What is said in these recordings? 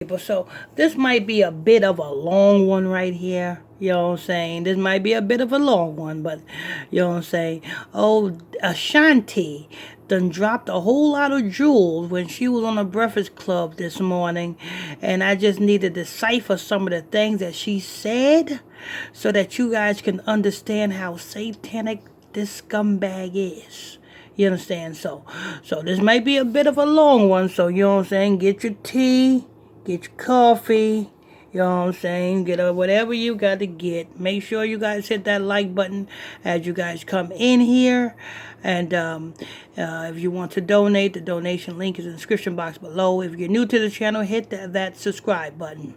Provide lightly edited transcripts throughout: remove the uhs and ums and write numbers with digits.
people. So this might be a bit of a long one right here. You know what I'm saying? This might be a bit of a long one, but you know what I'm saying? Oh, Ashanti done dropped a whole lot of jewels when she was on the Breakfast Club this morning, and I just need to decipher some of the things that she said so that you guys can understand how satanic this scumbag is. You understand? So this might be a bit of a long one. So you know what I'm saying? Get your tea, get your coffee. You know what I'm saying? Get whatever you got to get. Make sure you guys hit that like button as you guys come in here. And if you want to donate, the donation link is in the description box below. If you're new to the channel, hit that subscribe button.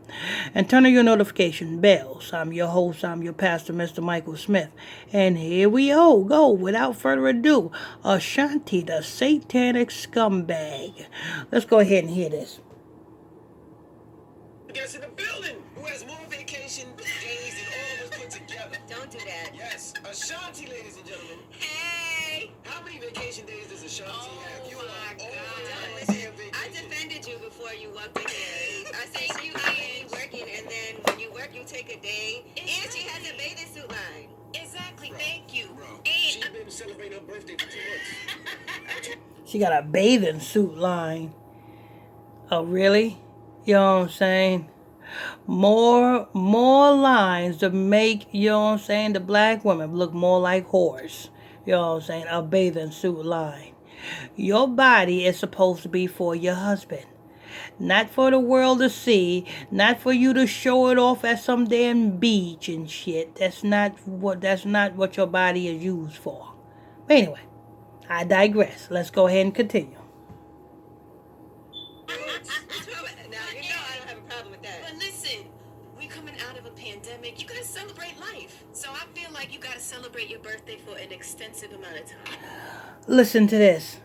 And turn on your notification bells. I'm your host, I'm your pastor, Mr. Michael Smith. And here we go. Without further ado, Ashanti, the satanic scumbag. Let's go ahead and hear this. Guest in the building who has more vacation days than all of us put together. Don't do that. Yes, Ashanti, ladies and gentlemen. Hey! How many vacation days does Ashanti have? You Oh are my over God. damn I vacation. defended you before you walked in here. I said you ain't working, and then when you work, you take a day. And she has a bathing suit line. Exactly, Bro, thank you. Bro, And she's been celebrating her birthday for 2 months. She got a bathing suit line. Oh, really? You know what I'm saying? More lines to make, you know what I'm saying, the black women look more like whores. You know what I'm saying? A bathing suit line. Your body is supposed to be for your husband. Not for the world to see, not for you to show it off at some damn beach and shit. That's not what your body is used for. But anyway, I digress. Let's go ahead and continue. Now, you know I don't have a problem with that. but listen, we coming out of a pandemic. You gotta celebrate life. So I feel like you gotta celebrate your birthday for an extensive amount of time. Listen to this.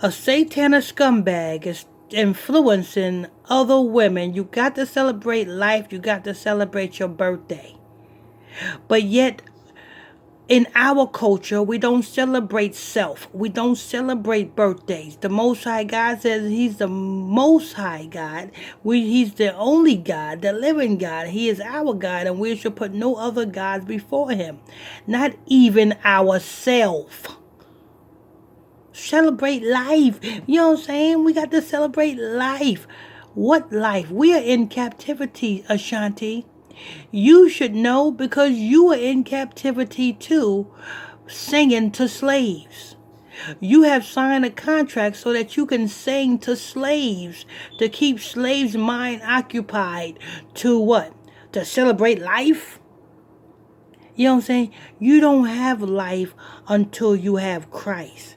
A satanic scumbag is influencing other women. You got to celebrate life. You got to celebrate your birthday. But yet, in our culture, we don't celebrate self. We don't celebrate birthdays. The Most High God says He's the Most High God. He's the only God, the living God. He is our God, and we should put no other gods before Him, not even ourselves. Celebrate life. You know what I'm saying? We got to celebrate life. What life? We are in captivity, Ashanti. You should know because you were in captivity too, singing to slaves. You have signed a contract so that you can sing to slaves, to keep slaves' mind occupied, to what? To celebrate life? You know what I'm saying? You don't have life until you have Christ.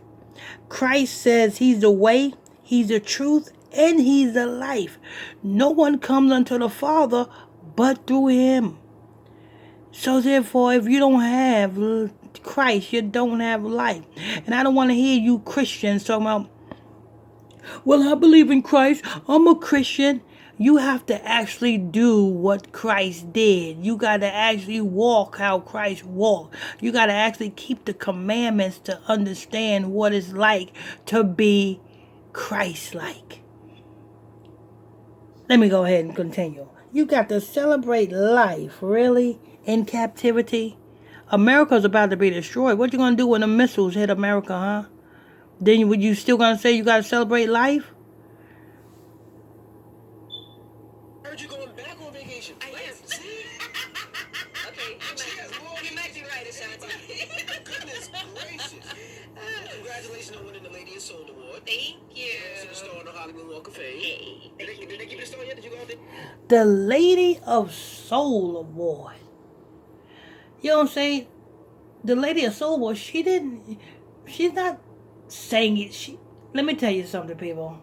Christ says He's the way, He's the truth, and He's the life. No one comes unto the Father but through Him. So therefore, if you don't have Christ, you don't have life. And I don't want to hear you Christians talking about, well, I believe in Christ. I'm a Christian. You have to actually do what Christ did. You got to actually walk how Christ walked. You got to actually keep the commandments to understand what it's like to be Christ-like. Let me go ahead and continue. You got to celebrate life, really, in captivity. America's about to be destroyed. What you going to do when the missiles hit America, huh? Then would you still going to say you got to celebrate life? Heard you going back on vacation. I am. See? Okay, She has more you might be right, Ashanti. Goodness gracious. Congratulations on winning the Lady of Soul Award. Thank you. To the star on the Hollywood Walk of Fame. Hey. Did they give you the star yet? Did you go out there? The Lady of Soul Award. You know what I'm saying? The Lady of Soul Award, she's not saying it. Let me tell you something, people.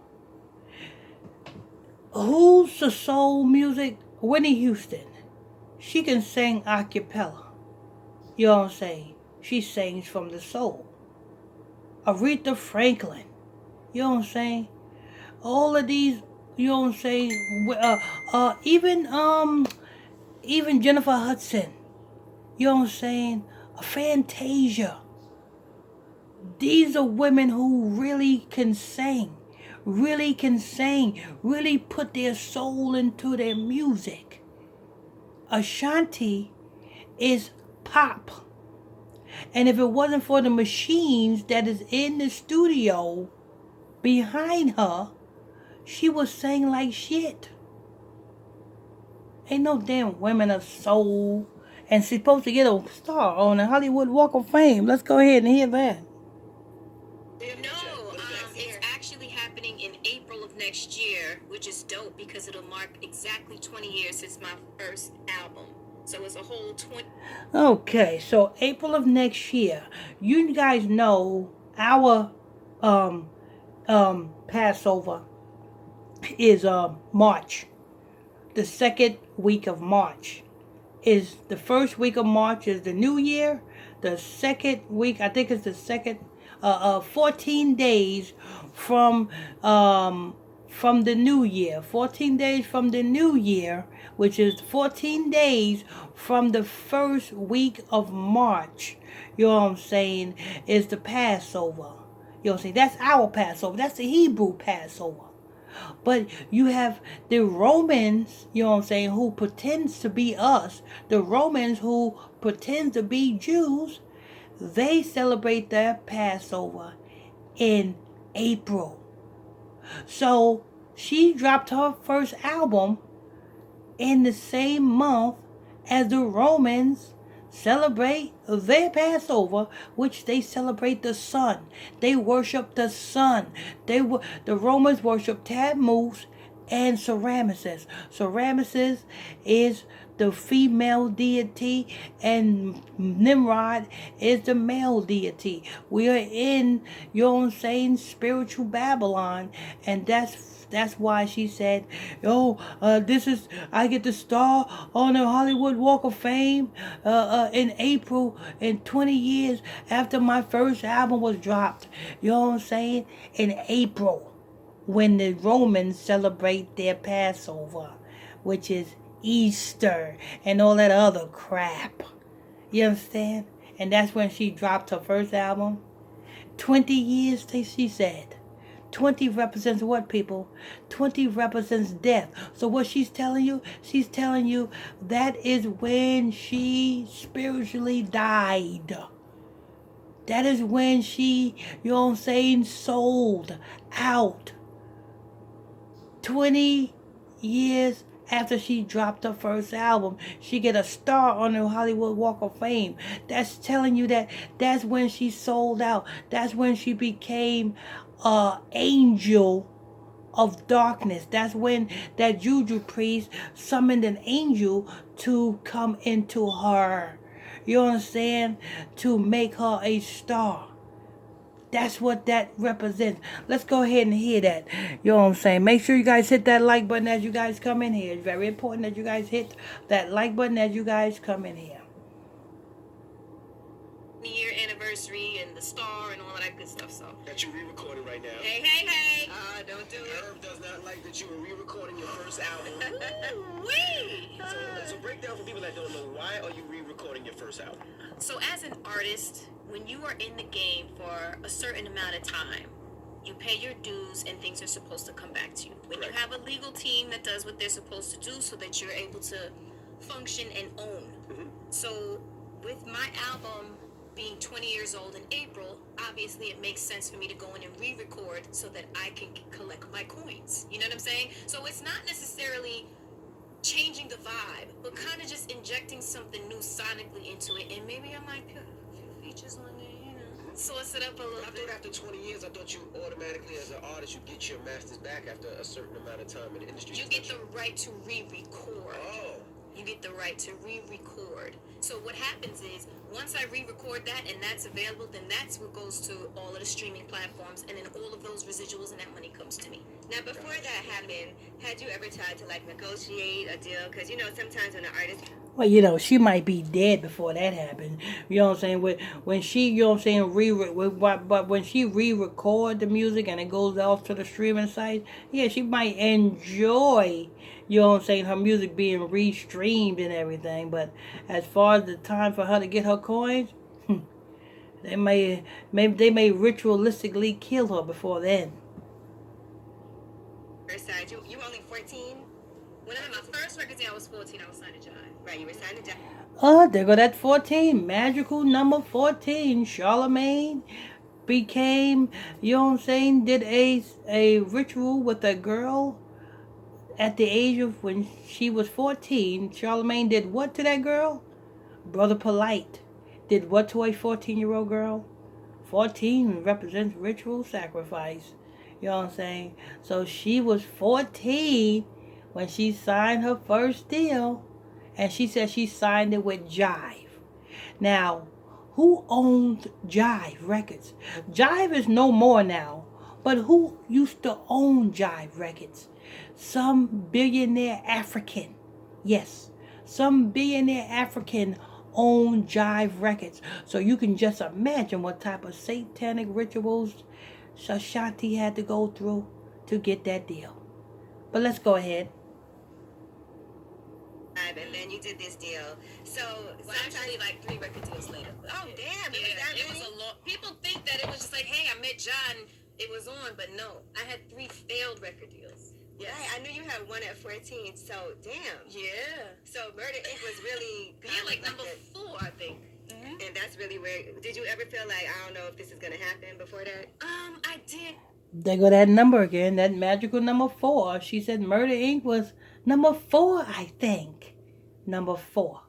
Who's the soul music? Whitney Houston. She can sing a cappella. You know what I'm saying? She sings from the soul. Aretha Franklin. You know what I'm saying? All of these, you know what I'm saying? Even Jennifer Hudson. You know what I'm saying? Fantasia. These are women who really can sing, really can sing, really put their soul into their music. Ashanti is pop. And if it wasn't for the machines that is in the studio behind her, she would sing like shit. Ain't no damn women of soul. And she's supposed to get a star on the Hollywood Walk of Fame. Let's go ahead and hear that. No, it's actually happening in April of next year, which is dope because it'll mark exactly 20 years since my first album. So it's a whole 20. Okay, so April of next year. You guys know our um Passover is March. The second week of March. Is the first week of March is the New Year. The second week, I think it's the second 14 days from the New Year. 14 days from the New Year, which is 14 days from the first week of March. You know what I'm saying? Is the Passover. You know what I'm saying? That's our Passover. That's the Hebrew Passover. But you have the Romans, you know what I'm saying, who pretends to be us. The Romans who pretend to be Jews, they celebrate their Passover in April. So she dropped her first album in the same month as the Romans celebrate their Passover, which they celebrate the sun. They worship the sun. The Romans worship Tammuz and Semiramis. Semiramis is the female deity, and Nimrod is the male deity. We are in, you know what I'm saying, spiritual Babylon, and that's why she said, "Oh, I get the star on the Hollywood Walk of Fame in April, in 20 years after my first album was dropped." You know what I'm saying? In April, when the Romans celebrate their Passover, which is Easter and all that other crap. You understand? And that's when she dropped her first album. 20 years, she said. 20 represents what, people? 20 represents death. So what she's telling you that is when she spiritually died. That is when she, you know what I'm saying, sold out. 20 years after she dropped her first album, she get a star on the Hollywood Walk of Fame. That's telling you that's when she sold out. That's when she became an angel of darkness. That's when that juju priest summoned an angel to come into her. You understand? To make her a star. That's what that represents. Let's go ahead and hear that. You know what I'm saying? Make sure you guys hit that like button as you guys come in here. It's very important that you guys hit that like button as you guys come in here. Year anniversary and the star and all of that good stuff. So That you re-recording right now. hey, don't do it. Herb does not like that you were re-recording your first album. Wee. So break down for people that don't know, why are you re-recording your first album? So as an artist, when you are in the game for a certain amount of time, you pay your dues and things are supposed to come back to you. When Correct. you have a legal team that does what they're supposed to do so that you're able to function and own. Mm-hmm. So with my album being 20 years old in April, obviously it makes sense for me to go in and re-record so that I can collect my coins. You know what I'm saying? So it's not necessarily changing the vibe, but kind of just injecting something new sonically into it, and maybe I might put a few features on there, you know, sauce it up a little I bit. thought after 20 years, I thought you automatically, as an artist, you get your masters back after a certain amount of time in the industry. You get the right to re-record. Oh. You get the right to re-record. So what happens is, once I re-record that and that's available, then that's what goes to all of the streaming platforms, and then all of those residuals and that money comes to me. Now, before that happened, had you ever tried to like negotiate a deal? Because you know sometimes when an artist Well, you know, she might be dead before that happened. You know what I'm saying? When she, you know what I'm saying, but when she re-record the music and it goes off to the streaming site, yeah, she might enjoy, you know what I'm saying, her music being re-streamed and everything. But as far as the time for her to get her coins, they may ritualistically kill her before then. First side, you only 14? When I had my first record deal, I was 14. I was signed to Jive. Right, you were signed to Jive. Oh, there go that 14. Magical number 14. Charlemagne became, you know what I'm saying, did a ritual with a girl at the age of when she was 14. Charlemagne did what to that girl? Brother Polite did what to a 14-year-old girl? 14 represents ritual sacrifice. You know what I'm saying? So she was 14 when she signed her first deal. And she said she signed it with Jive. Now, who owns Jive Records? Jive is no more now. But who used to own Jive Records? Some billionaire African. Yes, some billionaire African owned Jive Records. So you can just imagine what type of satanic rituals Ashanti had to go through to get that deal. But let's go ahead. And then you did this deal. So Well, actually, like 3 record deals later. oh damn, it was Yeah, that it was many? a lot. People think that it was just like, hey, I met John, it was on, but no, I had 3 failed record deals. Yes. Right, I knew you had one at 14. So damn. Yeah. So Murder Inc. was really Yeah, like number the- 4, I think. and that's really where. Did you ever feel like I don't know if this is gonna happen before that? I did. There go that number again, that magical number 4. She said Murder Inc. was number 4, I think. Number 4.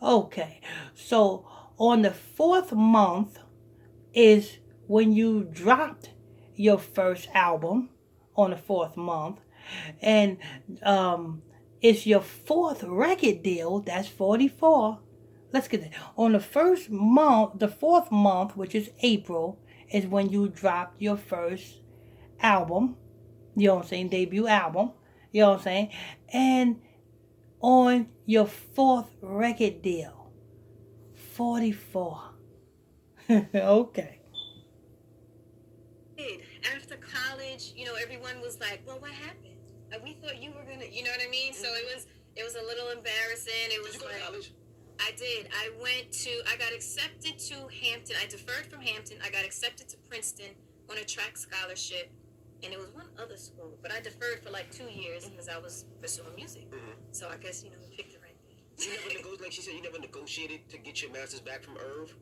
Okay, so on the 4th month is when you dropped your first album on the 4th month. And it's your 4th record deal, that's 44. Let's get it. On the 1st month, the 4th month, which is April, is when you dropped your first album, you know what I'm saying, debut album, you know what I'm saying, and on your 4th record deal, 44. Okay. After college, everyone was like, well, what happened? We thought you were gonna, you know what I mean? So it was a little embarrassing. It was Did you go to like, college? I did. I got accepted to Hampton. I deferred from Hampton. I got accepted to Princeton on a track scholarship. And it was one other school, but I deferred for like 2 years because I was pursuing music. So I guess, we picked the right thing. You never negotiated, like she said, you never negotiated to get your master's back from Irv?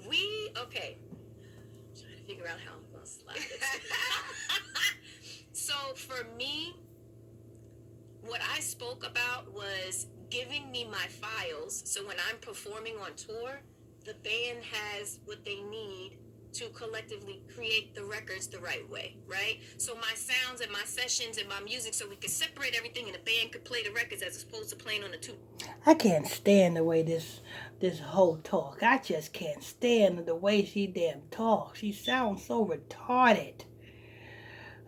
Okay. I'm trying to figure out how I'm going to slide this. So for me, what I spoke about was giving me my files. So when I'm performing on tour, the band has what they need to collectively create the records the right way, right? So my sounds and my sessions and my music, so we could separate everything and the band could play the records as opposed to playing on the tube. I can't stand the way this whole talk. I just can't stand the way she damn talks. She sounds so retarded.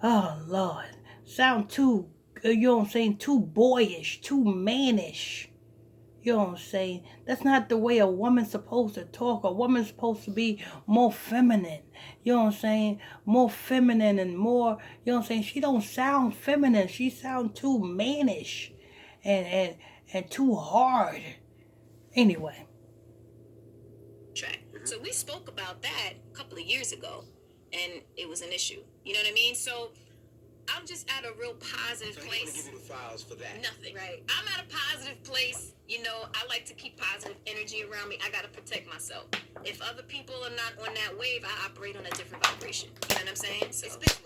Oh Lord, sound too, you know what I'm saying, too boyish, too mannish. You know what I'm saying? That's not the way a woman's supposed to talk. A woman's supposed to be more feminine. You know what I'm saying? More feminine and more, you know what I'm saying? She don't sound feminine. She sound too mannish and too hard. Anyway. Track. So we spoke about that a couple of years ago, and it was an issue. You know what I mean? So I'm just at a real positive So he place. want to give you the files for that. Nothing. Right. I'm at a positive place. I like to keep positive energy around me. I got to protect myself. If other people are not on that wave, I operate on a different vibration. You know what I'm saying? So It's business.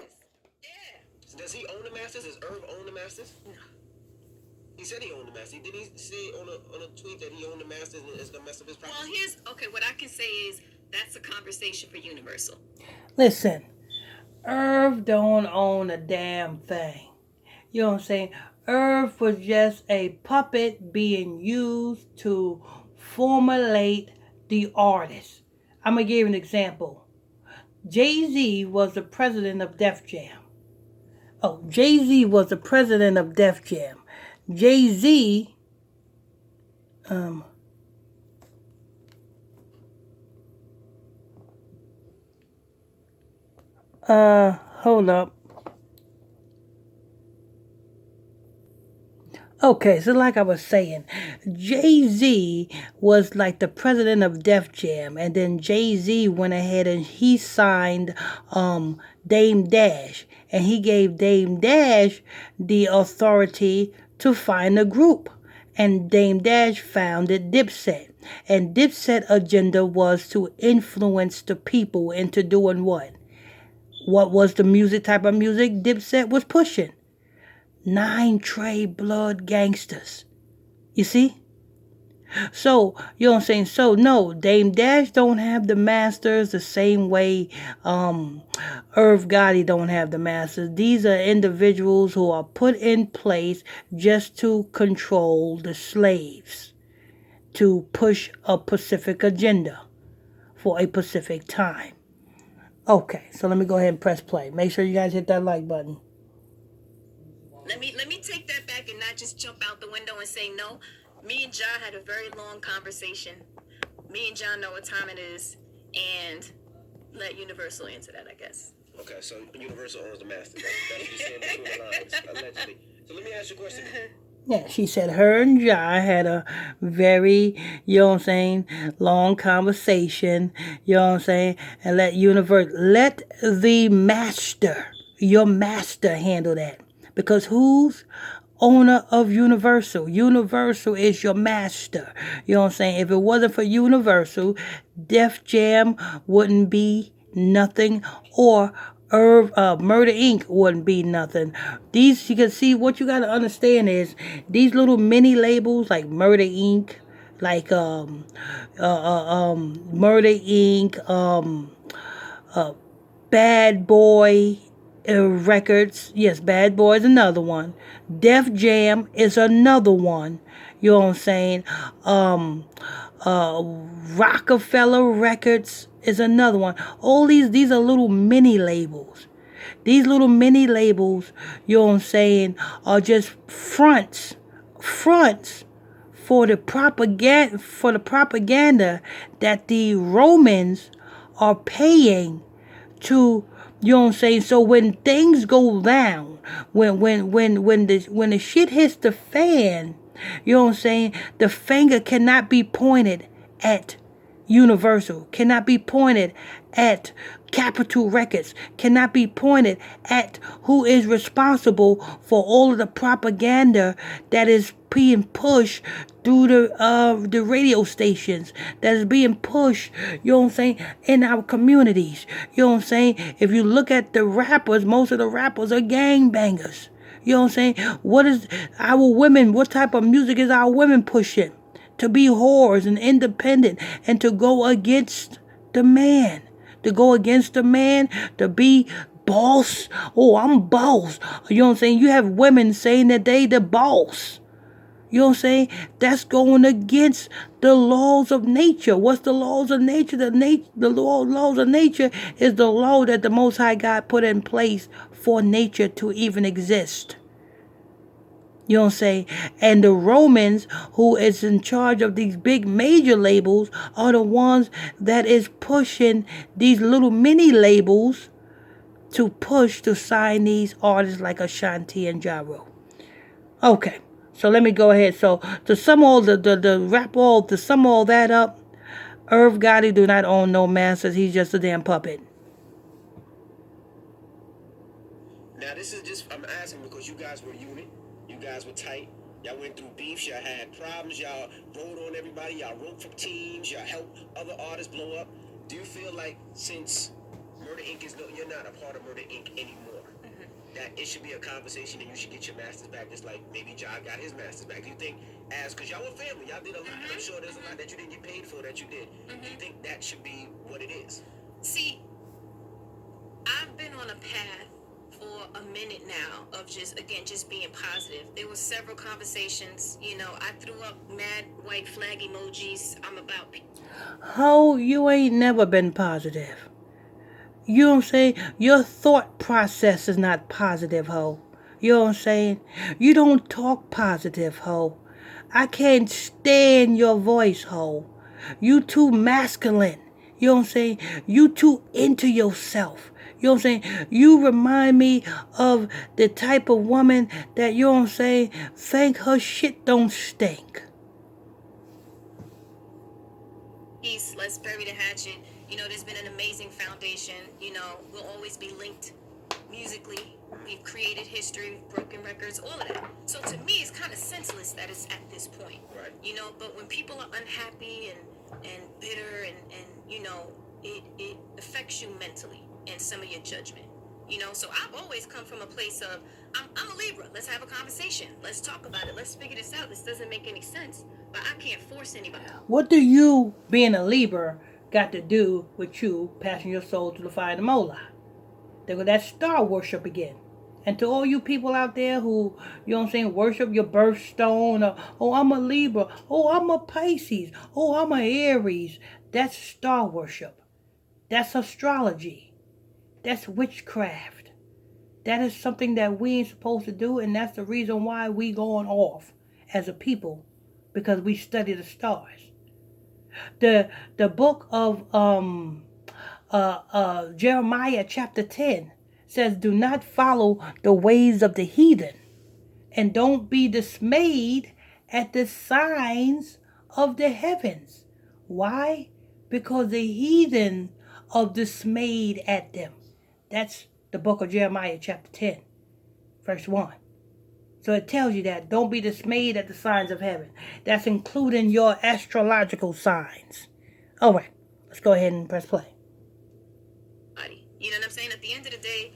yeah. So does he own the masters? Does Irv own the masters? No. He said he owned the masters. Did he say on a tweet that he owned the masters and it's gonna mess up his practice? Well, what I can say is that's a conversation for Universal. Listen, Irv don't own a damn thing. You know what I'm saying? Irv was just a puppet being used to formulate the artist. I'm going to give you an example. Jay-Z was the president of Def Jam. Jay-Z was the president of Def Jam. Jay-Z, hold up. Okay, so like I was saying, Jay-Z was like the president of Def Jam, and then Jay-Z went ahead and he signed Dame Dash, And he gave Dame Dash the authority to find a group. And Dame Dash founded Dipset. And Dipset agenda was to influence the people into doing what? What was the music type of music Dipset was pushing? 9 Trey Blood Gangsters. You see? So, you know what I'm saying? So, no, Dame Dash don't have the masters the same way Irv Gotti don't have the masters. These are individuals who are put in place just to control the slaves, to push a specific agenda for a specific time. Okay, so let me go ahead and press play. Make sure you guys hit that like button. Let me take that back and not just jump out the window and say no. Me and John had a very long conversation. Me and John know what time it is, and let Universal answer that, I guess. Okay, so Universal owns the master. That's what you're saying between the lines, allegedly. So let me ask you a question. Yeah, she said her and Jai had a very, you know what I'm saying, long conversation, you know what I'm saying, and let the master, your master handle that. Because who's owner of Universal? Universal is your master. You know what I'm saying? If it wasn't for Universal, Def Jam wouldn't be nothing, or Murder Inc. wouldn't be nothing. These, you can see, what you got to understand is these little mini labels like Murder Inc., like Murder Inc., Bad Boy Records. Yes, Bad Boy is another one. Def Jam is another one. You know what I'm saying? Rockefeller Records is another one. All these are little mini labels. These little mini labels, you know what I'm saying, are just fronts for the propaganda that the Romans are paying to, you know what I'm saying. So when things go down, when the shit hits the fan, you know what I'm saying, the finger cannot be pointed at Universal, cannot be pointed at Capitol Records, cannot be pointed at who is responsible for all of the propaganda that is being pushed through the radio stations, that is being pushed, you know what I'm saying, in our communities. You know what I'm saying? If you look at the rappers, most of the rappers are gangbangers. You know what I'm saying? What is our women, what type of music is our women pushing? To be whores and independent, and to go against the man. To go against the man, to be boss. Oh, I'm boss. You know what I'm saying? You have women saying that they the boss. You know what I'm saying? That's going against the laws of nature. What's the laws of nature? Laws of nature is the law that the Most High God put in place for nature to even exist. You know what I'm saying? And the Romans, who is in charge of these big major labels, are the ones that is pushing these little mini labels to push to sign these artists like Ashanti and Jaro. Okay, so let me go ahead. So to sum all to sum all that up, Irv Gotti do not own no masters. He's just a damn puppet. Now this is just, I'm asking because you guys were a unit, you guys were tight, y'all went through beefs, y'all had problems, y'all wrote on everybody, y'all wrote for teams, y'all helped other artists blow up. Do you feel like since Murder Inc. is you're not a part of Murder Inc. anymore, that it should be a conversation and you should get your masters back, just like maybe John got his masters back? Do you think, because y'all were family, y'all did a lot, and I'm sure there's a lot that you didn't get paid for that you did. Do you think that should be what it is? See, I've been on a path for a minute now of just being positive. There were several conversations, I threw up mad white flag emojis. I'm about Ho, you ain't never been positive. You know what I'm saying? Your thought process is not positive, ho. You know what I'm saying? You don't talk positive, ho. I can't stand your voice, ho. You too masculine. You know what I'm saying? You too into yourself. You know what I'm saying? You remind me of the type of woman that, you know what I'm saying, think her shit don't stink. peace. Let's bury the hatchet. There's been an amazing foundation. We'll always be linked musically. We've created history, we've broken records, all of that. So to me, it's kind of senseless that it's at this point. Right. You know, but when people are unhappy and bitter and you know, it affects you mentally and some of your judgment. You know, so I've always come from a place of I'm a Libra. Let's have a conversation. Let's talk about it. Let's figure this out. This doesn't make any sense. But I can't force anybody. What do you, being a Libra, got to do with you passing your soul to the fire of the Mola? There go that star worship again. And to all you people out there who, you know what I'm saying, worship your birthstone, or, oh, I'm a Libra, oh, I'm a Pisces, oh, I'm a Aries, that's star worship. That's astrology. That's witchcraft. That is something that we ain't supposed to do, and that's the reason why we going off as a people, because we study the stars. The book of Jeremiah chapter 10 says, do not follow the ways of the heathen, and don't be dismayed at the signs of the heavens. Why? Because the heathen are dismayed at them. That's the book of Jeremiah chapter 10, verse 1. So it tells you that don't be dismayed at the signs of heaven. That's including your astrological signs. All right, let's go ahead and press play. You know what I'm saying? At the end of the day,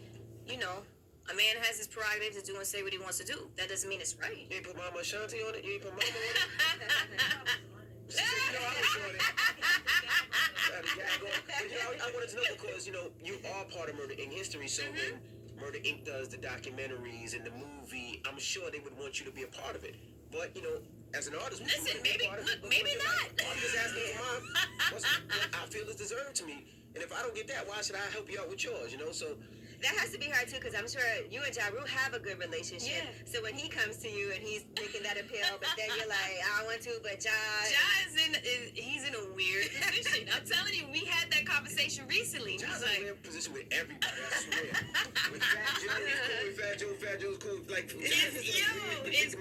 you know, a man has his prerogative to do and say what he wants to do. That doesn't mean it's right. You ain't put Mama Ashanti on it? You ain't put Mama on it? She said, you know, I was doing it. But, you know, I wanted to know because, you know, you are part of Murder Inc. history, so when Murder Inc. does the documentaries and the movie, I'm sure they would want you to be a part of it. But, you know, as an artist, listen, maybe not. I'm just asking for what I feel is deserved to me. And if I don't get that, why should I help you out with yours, you know? So that has to be hard too, because I'm sure you and Ja Rule have a good relationship. Yeah. So when he comes to you and he's making that appeal, but then you're like, I don't want to, but Ja he's in a weird position. I'm telling you, we had that conversation recently. Ja's He's like, in a weird position with everybody, I swear. With Fat Joe, Fat Joe's cool. Like, it's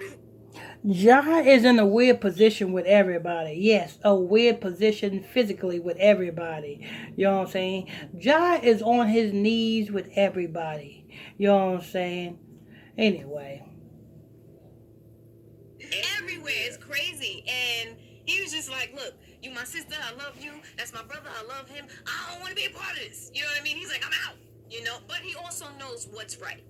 Ja is in a weird position with everybody. Yes, a weird position physically with everybody. You know what I'm saying? Ja is on his knees with everybody. You know what I'm saying? Anyway. everywhere. It's crazy. And he was just like, look, you my sister, I love you. That's my brother, I love him. I don't want to be a part of this. You know what I mean? He's like, I'm out. You know, but he also knows what's right.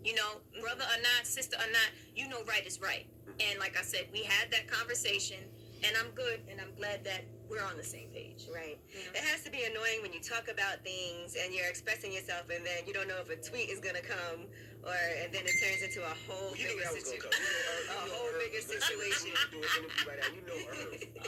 You know, brother or not, sister or not, you know right is right. And like I said, we had that conversation, and I'm good, and I'm glad that we're on the same page. right. You know? It has to be annoying when you talk about things and you're expressing yourself, and then you don't know if a tweet is gonna come, and then it turns into a whole bigger situation. A whole bigger situation.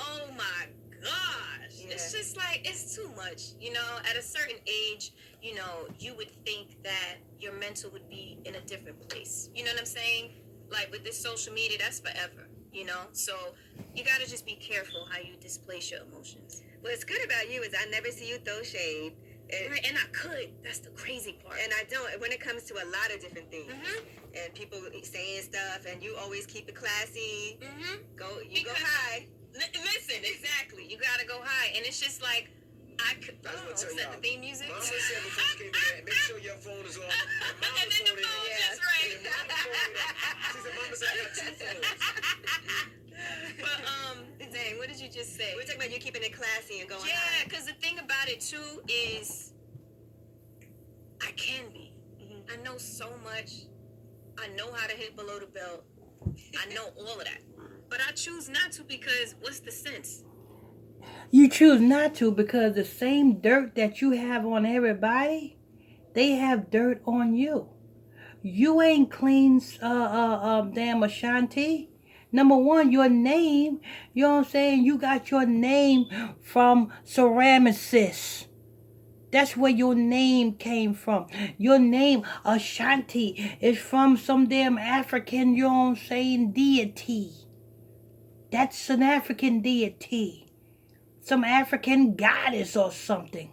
Oh my gosh. Yeah. It's just like, it's too much. You know, at a certain age, you know, you would think that your mental would be in a different place. You know what I'm saying? Like with this social media, that's forever, you know? So you got to just be careful how you displace your emotions. What's good about you is I never see you throw shade. Right, and I could. That's the crazy part. And I don't, when it comes to a lot of different things. Mm-hmm. And people saying stuff, and you always keep it classy. Mm-hmm. Go Because- high. Listen, exactly. You got to go high. And it's just like, I could. I just want to tell Is that y'all, the theme music? Mama said before she came in, make sure your phone is off. And then the phone Yeah. just rang. She said, Mama said I got two phones. But dang, what did you just say? We're talking about you keeping it classy and going Yeah, high. because the thing about it too is, I can be. I know so much. I know how to hit below the belt. I know all of that. But I choose not to because what's the sense? You choose not to because the same dirt that you have on everybody, they have dirt on you. You ain't clean, damn Ashanti. Number one, your name, you know what I'm saying? You got your name from Ceramicist. That's where your name came from. Your name, Ashanti, is from some damn African, you know what I'm saying, deity. That's an African deity. Some African goddess or something.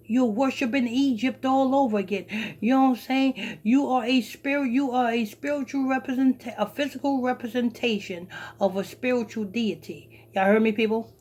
You're worshiping Egypt all over again. You know what I'm saying? You are a spiritual a physical representation of a spiritual deity. Y'all heard me, people?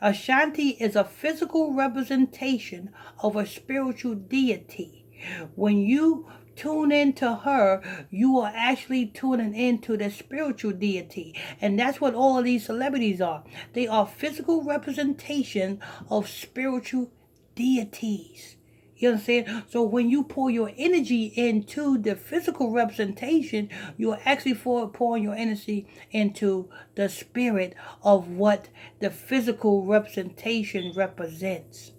Ashanti is a physical representation of a spiritual deity. When you tune into her, you are actually tuning into the spiritual deity. And that's what all of these celebrities are. They are physical representation of spiritual deities. You understand? So when you pour your energy into the physical representation, you're actually pouring your energy into the spirit of what the physical representation represents.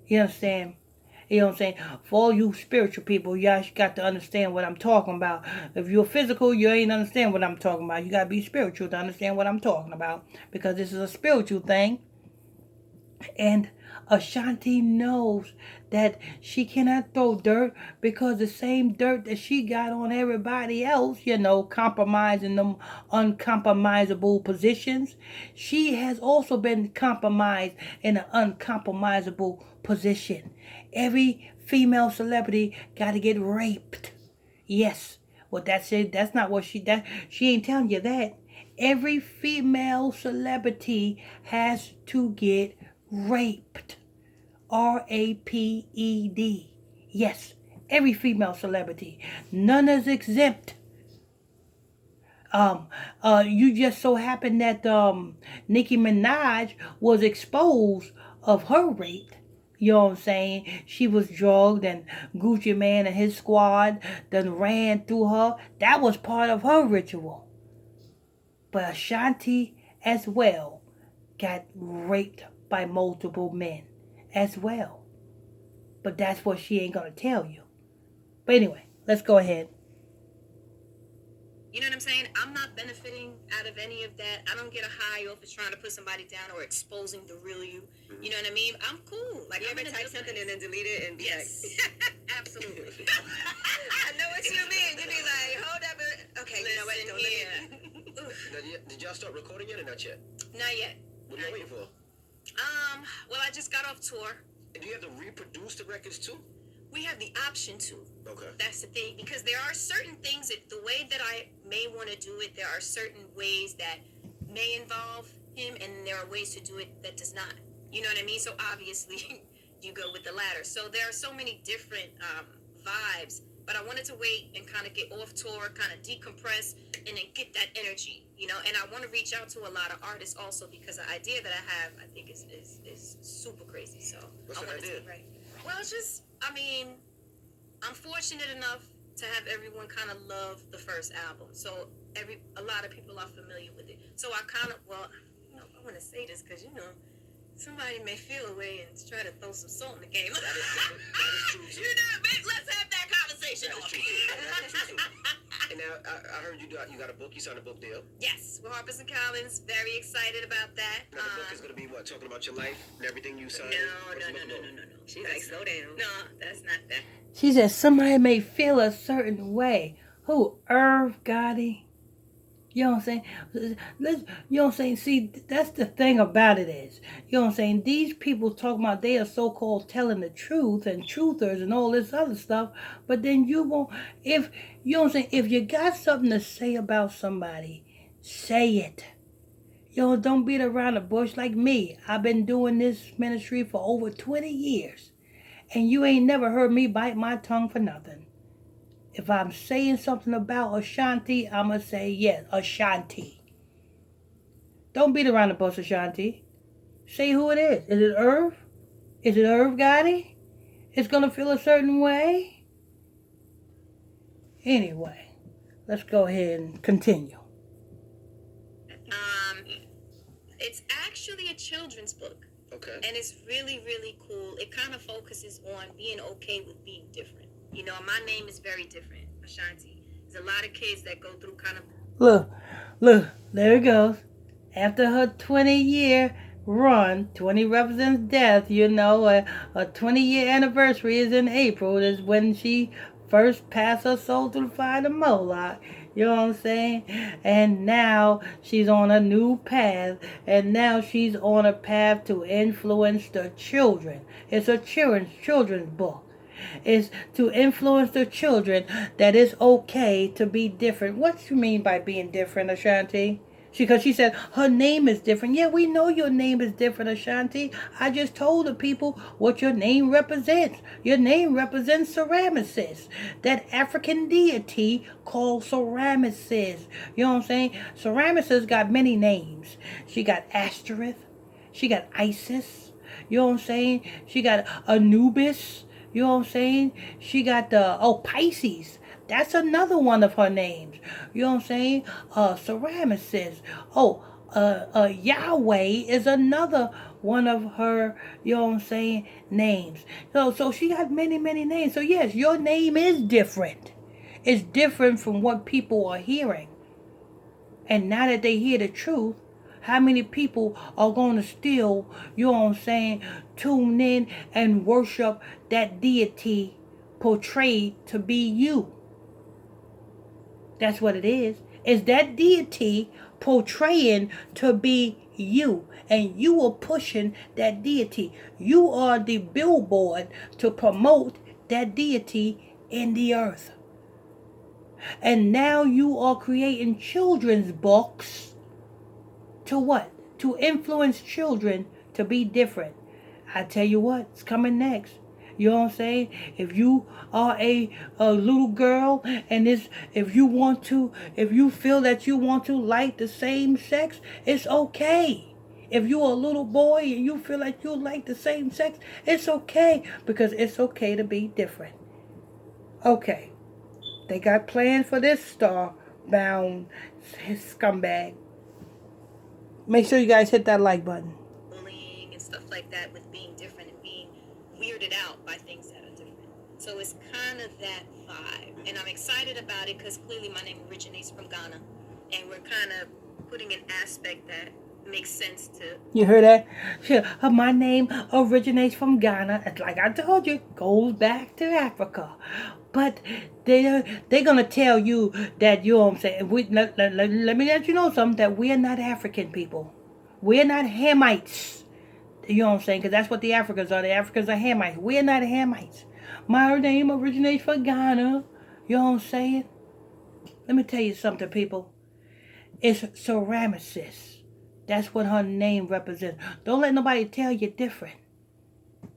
You understand? You know what I'm saying? For all you spiritual people, y'all got to understand what I'm talking about. If you're physical, you ain't understand what I'm talking about. You got to be spiritual to understand what I'm talking about. Because this is a spiritual thing. And Ashanti knows that she cannot throw dirt because the same dirt that she got on everybody else, compromising them uncompromisable positions, she has also been compromised in an uncompromisable position. Every female celebrity got to get raped. Yes. Well, that's it. That's not what she ain't telling you that. Every female celebrity has to get raped. RAPED. Yes, every female celebrity. None is exempt. You just so happened that Nicki Minaj was exposed of her rape. You know what I'm saying? She was drugged and Gucci Man and his squad then ran through her. That was part of her ritual. But Ashanti as well got raped by multiple men as well. But that's what she ain't gonna tell you. But anyway, let's go ahead. You know what I'm saying? I'm not benefiting out of any of that. I don't get a high off of trying to put somebody down or exposing the real you. You know what I mean? I'm cool. Like, You I'm ever in a type good something place. and then delete it and be Yes. like, Absolutely. I know what you mean. You be like, hold up. Okay, you know what? Listen Don't here. let me. Now, did y'all start recording yet or not yet? Not yet. What are you waiting for? Well, I just got off tour. And do you have to reproduce the records too? We have the option to. Okay. That's the thing, because there are certain things that the way that I may want to do it, there are certain ways that may involve him, and there are ways to do it that does not. You know what I mean? So obviously, you go with the latter. So there are so many different vibes, but I wanted to wait and kind of get off tour, kind of decompress, and then get that energy, And I want to reach out to a lot of artists also, because the idea that I have, I think, is super crazy. So What's I the want idea? to be right. Well, it's just, I'm fortunate enough to have everyone kind of love the first album. So a lot of people are familiar with it. So I kind of, I want to say this because, somebody may feel a way and try to throw some salt in the game. That is true too. Let's have that conversation. That is true too. That is true too. And now I heard you got a book. You signed a book deal. Yes, with Harper's and Collins. Very excited about that. Now the book is going to be what? Talking about your life and everything you signed? No. She's like, slow down. No, that's not that. She said somebody may feel a certain way. Who? Irv Gotti? You know what I'm saying? You know what I'm saying? See, that's the thing about it is, you know what I'm saying? These people talking about they are so-called telling the truth and truthers and all this other stuff, but then you won't, if, you know what I'm saying? If you got something to say about somebody, say it. Don't beat around the bush like me. I've been doing this ministry for over 20 years, and you ain't never heard me bite my tongue for nothing. If I'm saying something about Ashanti, I'm going to say, yes, Ashanti. Don't beat around the bush, Ashanti. Say who it is. Is it Irv? Is it Irv Gotti? It's going to feel a certain way? Anyway, let's go ahead and continue. It's actually a children's book. Okay. And it's really, really cool. It kind of focuses on being okay with being different. My name is very different, Ashanti. There's a lot of kids that go through kind of... Look, there it goes. After her 20-year run, 20 represents death, a 20-year anniversary is in April. Is when she first passed her soul through the fire to Moloch. You know what I'm saying? And now she's on a new path. And now she's on a path to influence the children. It's a children's book. Is to influence the children that it's okay to be different. What you mean by being different, Ashanti? Because she said her name is different. Yeah, we know your name is different, Ashanti. I just told the people what your name represents. Your name represents Ceramyces, that African deity called Ceramyces. You know what I'm saying? Ceramyces got many names. She got Asterisk. She got Isis. You know what I'm saying? She got Anubis. You know what I'm saying? She got the Pisces. That's another one of her names. You know what I'm saying? Ceramyces. Yahweh is another one of her, you know what I'm saying, names. So she got many, many names. So yes, your name is different. It's different from what people are hearing. And now that they hear the truth, how many people are going to still, you know what I'm saying, tune in and worship that deity portrayed to be you? That's what it is. It's that deity portraying to be you. And you are pushing that deity. You are the billboard to promote that deity in the earth. And now you are creating children's books to what? To influence children to be different. I tell you what, it's coming next. You know what I'm saying? If you are a little girl and if you feel that you want to like the same sex, it's okay. If you're a little boy and you feel like you like the same sex, it's okay because it's okay to be different. Okay. They got plans for this star-bound scumbag. Make sure you guys hit that like button. Bullying and stuff like that with being different and being weirded out by things that are different. So it's kind of that vibe. And I'm excited about it because clearly my name originates from Ghana. And we're kind of putting an aspect that makes sense to... You heard that? Sure. My name originates from Ghana. It's like I told you, goes back to Africa. But they're going to tell you that, you know what I'm saying, let me let you know something, that we're not African people. We're not Hamites. You know what I'm saying? Because that's what the Africans are. The Africans are Hamites. We're not Hamites. My name originates from Ghana. You know what I'm saying? Let me tell you something, people. It's Ceramyces. That's what her name represents. Don't let nobody tell you different.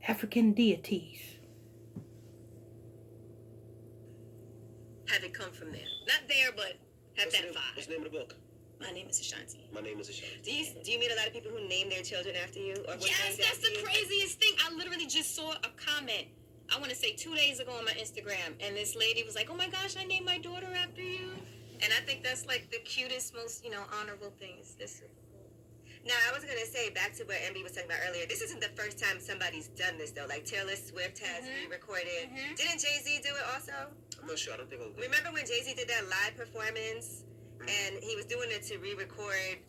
African deities. Have it come from there. Not there, but have that vibe. What's the name of the book? My name is Ashanti. My name is Ashanti. Do you meet a lot of people who name their children after you? Or Yes, that's the craziest thing. I literally just saw a comment, I want to say 2 days ago on my Instagram, and this lady was like, oh my gosh, I named my daughter after you. And I think that's like the cutest, most, honorable thing. It's this. Now, I was going to say, back to what MB was talking about earlier, this isn't the first time somebody's done this, though. Like, Taylor Swift has re-recorded. Didn't Jay-Z do it also? I'm not sure. I don't think I'll... Remember when Jay-Z did that live performance? And he was doing it to re-record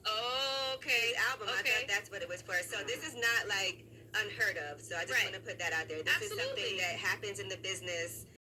his album. Okay. I thought that's what it was for. So this is not, like, unheard of. So I just want to put that out there. This is something that happens in the business